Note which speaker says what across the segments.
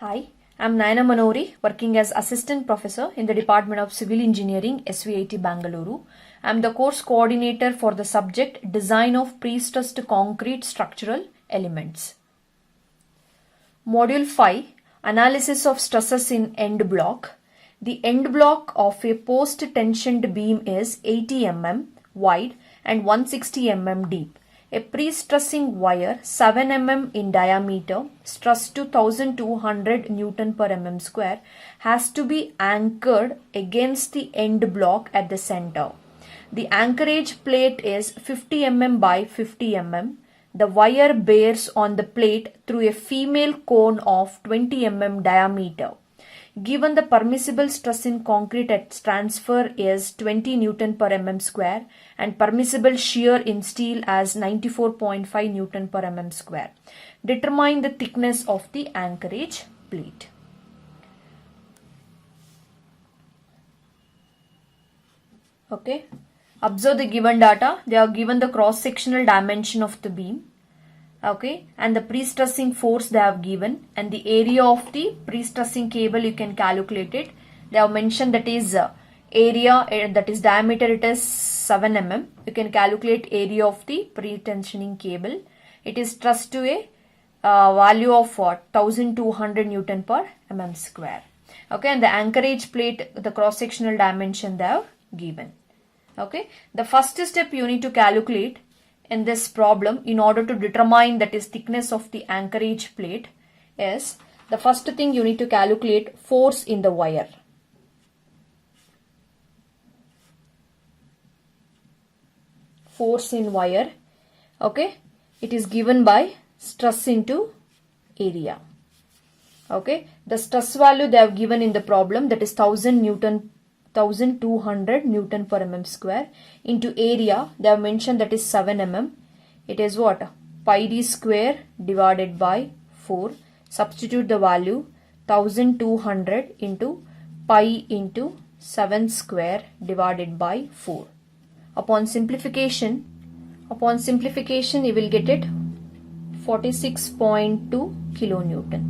Speaker 1: Hi, I'm Nayana Manori, working as Assistant Professor in the Department of Civil Engineering, SVIT Bangalore. I'm the course coordinator for the subject Design of Pre-Stressed Concrete Structural Elements. Module 5, Analysis of Stresses in End Block. The end block of a post-tensioned beam is 80 mm wide and 160 mm deep. A pre-stressing wire 7 mm in diameter, stressed to 1200 Newton per mm square, has to be anchored against the end block at the center. The anchorage plate is 50 mm by 50 mm. The wire bears on the plate through a female cone of 20 mm diameter. Given the permissible stress in concrete at transfer is 20 Newton per mm square and permissible shear in steel as 94.5 Newton per mm square. Determine the thickness of the anchorage plate. Okay. Observe the given data. They are given the cross-sectional dimension of the beam. Okay, and the pre-stressing force they have given, and the area of the pre-stressing cable you can calculate it. They have mentioned that is area, that is diameter, it is 7 mm. You can calculate area of the pre-tensioning cable. It is stressed to a value of 1200 Newton per mm square. Okay, and the anchorage plate, the cross-sectional dimension they have given. Okay, the first step you need to calculate in this problem in order to determine that is thickness of the anchorage plate is the first thing you need to calculate force in the wire. Force in wire. Okay, it is given by stress into area. Okay, the stress value they have given in the problem, that is 1200 Newton per mm square, into area they have mentioned that is 7 mm. It is what? Pi d square divided by 4. Substitute the value 1200 into pi into 7 square divided by 4. Upon simplification you will get it 46.2 kilonewton.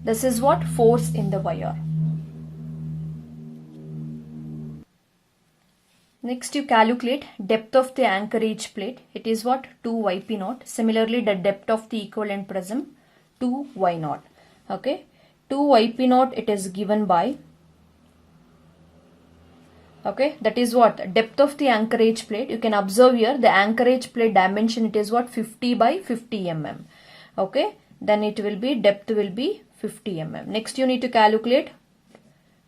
Speaker 1: This is what force in the wire. Next you calculate depth of the anchorage plate. It is what? 2 yp0. Similarly the depth of the equivalent prism 2 y0. Okay, 2 yp0 it is given by, okay, that is what? Depth of the anchorage plate. You can observe here the anchorage plate dimension, it is what? 50 by 50 mm. Okay, then it will be, depth will be 50 mm. Next you need to calculate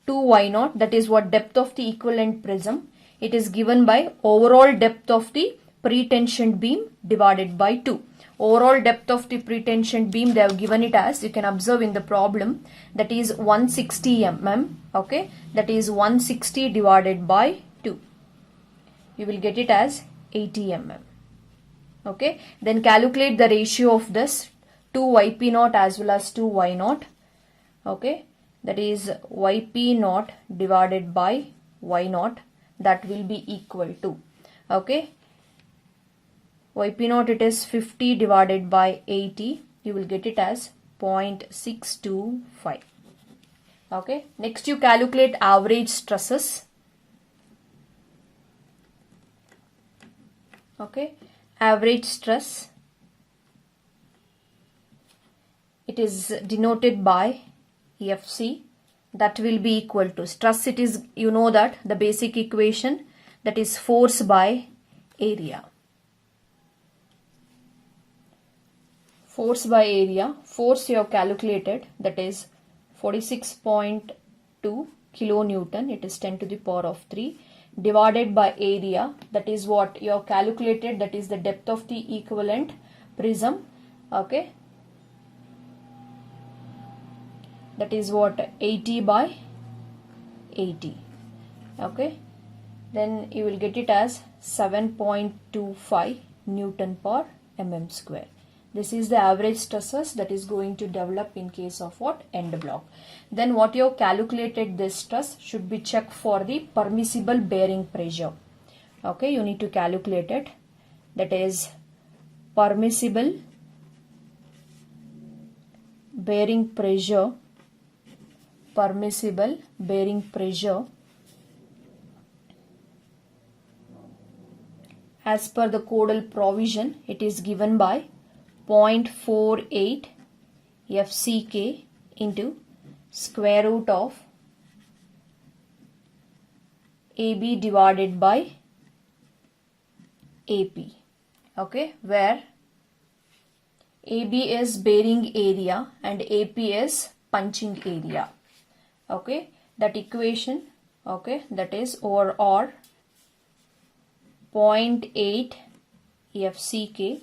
Speaker 1: 2 y0, that is what? Depth of the equivalent prism. It is given by overall depth of the pre-tensioned beam divided by 2. Overall depth of the pre-tensioned beam they have given it as, you can observe in the problem, that is 160 mm. Okay, that is 160 divided by 2. You will get it as 80 mm. Okay, then calculate the ratio of this 2 yp0 as well as 2 y0. Okay, that is yp0 divided by y0. That will be equal to, okay, yp0 it is 50 divided by 80. You will get it as 0.625. Okay, next you calculate average stresses. Okay, average stress, it is denoted by FC. That will be equal to stress, it is, you know that the basic equation, that is force by area. Force by area, force you have calculated, that is 46.2 kilonewton, it is 10 to the power of 3, divided by area, that is what you have calculated, that is the depth of the equivalent prism. Okay, that is what? 80 by 80. Okay, then you will get it as 7.25 Newton per mm square. This is the average stresses that is going to develop in case of what? End block. Then what you have calculated this stress should be checked for the permissible bearing pressure. Okay, you need to calculate it, that is permissible bearing pressure, permissible bearing pressure as per the codal provision, it is given by 0.48 FCK into square root of AB divided by AP. Okay, where AB is bearing area and AP is punching area. Okay, that equation, okay, that is over or 0.8 FCK,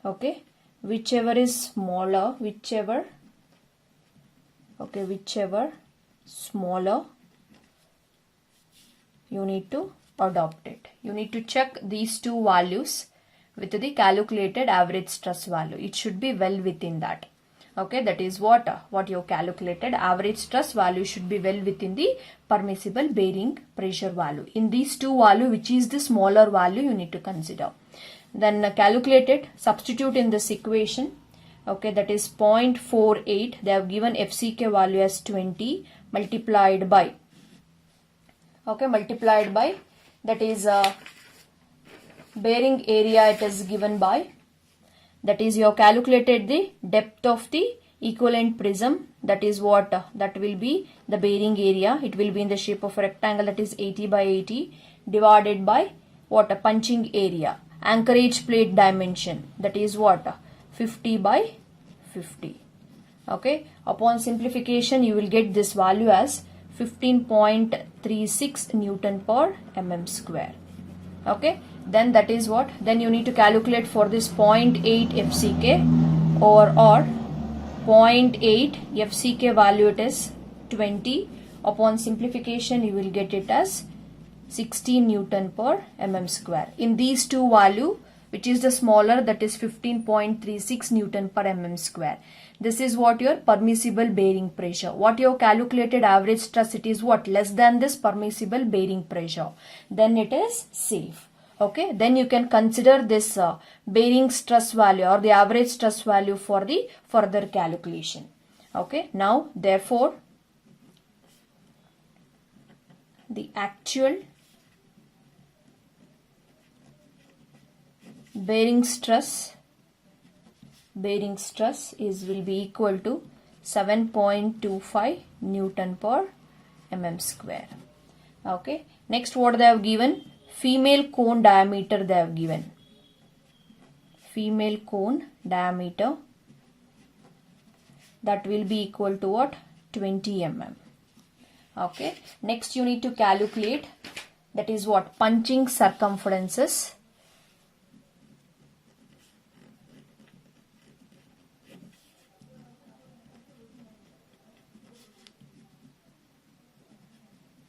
Speaker 1: okay, whichever is smaller, whichever smaller, you need to adopt it. You need to check these two values with the calculated average stress value. It should be well within that. Okay, that is what your calculated average stress value should be well within the permissible bearing pressure value. In these two value, which is the smaller value, you need to consider. Then calculate it, substitute in this equation. Okay, that is 0.48. They have given FCK value as 20 multiplied by, okay, multiplied by, that is bearing area, it is given by, that is you have calculated the depth of the equivalent prism, that is what, that will be the bearing area. It will be in the shape of a rectangle, that is 80 by 80 divided by what, a punching area. Anchorage plate dimension, that is what, 50 by 50. Okay, upon simplification you will get this value as 15.36 Newton per mm square. Okay, then that is what, then you need to calculate for this 0.8 FCK or 0.8 FCK value, it is 20. Upon simplification you will get it as 16 Newton per mm square. In these two value, which is the smaller, that is 15.36 Newton per mm square. This is what your permissible bearing pressure. What your calculated average stress, it is what, less than this permissible bearing pressure. Then it is safe. Okay, then you can consider this bearing stress value or the average stress value for the further calculation. Okay, now therefore the actual bearing stress is will be equal to 7.25 Newton per mm square. Okay, next what they have given, female cone diameter they have given. Female cone diameter, that will be equal to what, 20 mm. Okay, next you need to calculate, that is what, punching circumferences.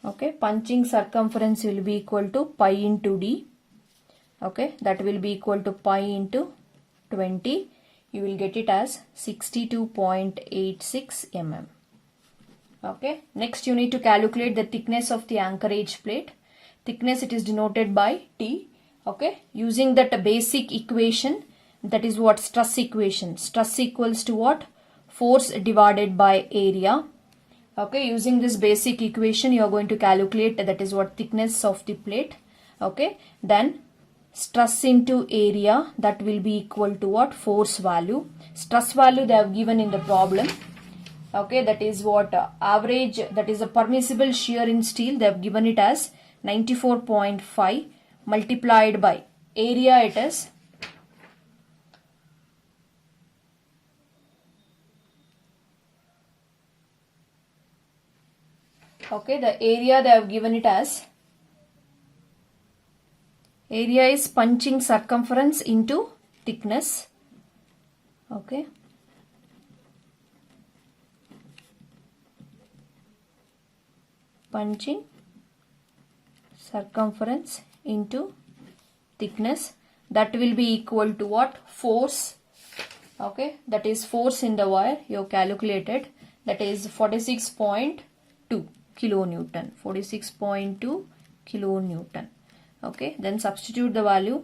Speaker 1: Okay, punching circumference will be equal to pi into d. Okay, that will be equal to pi into 20. You will get it as 62.86 mm. Okay, next you need to calculate the thickness of the anchorage plate. Thickness, it is denoted by T. Okay, using that basic equation, that is what, stress equation. Stress equals to what, force divided by area. Okay, using this basic equation you are going to calculate, that is what, thickness of the plate. Okay, then stress into area, that will be equal to what, force value. Stress value they have given in the problem. Okay, that is what, average, that is a permissible shear in steel, they have given it as 94.5 multiplied by area, it is okay, the area they have given it as, area is punching circumference into thickness. Okay, punching circumference into thickness, that will be equal to what, force. Okay, that is force in the wire you have calculated, that is 46.2 kilonewton, 46.2 kilonewton. Okay, then substitute the value,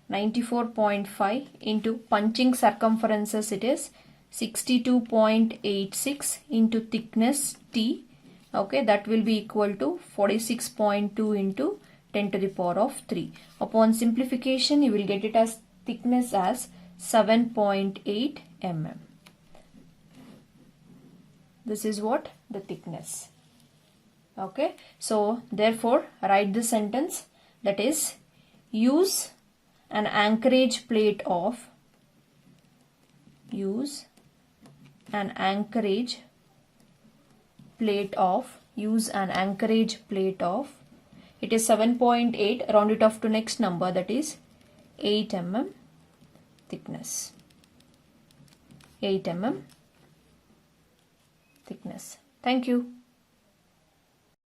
Speaker 1: 94.5 into punching circumferences, it is 62.86 into thickness T. Okay, that will be equal to 46.2 into 10 to the power of 3. Upon simplification, you will get it as thickness as 7.8 mm. This is what the thickness. Okay, so therefore write the sentence, that is, use an anchorage plate of it is 7.8, round it off to next number, that is 8 mm thickness. 8 mm thickness. Thank you.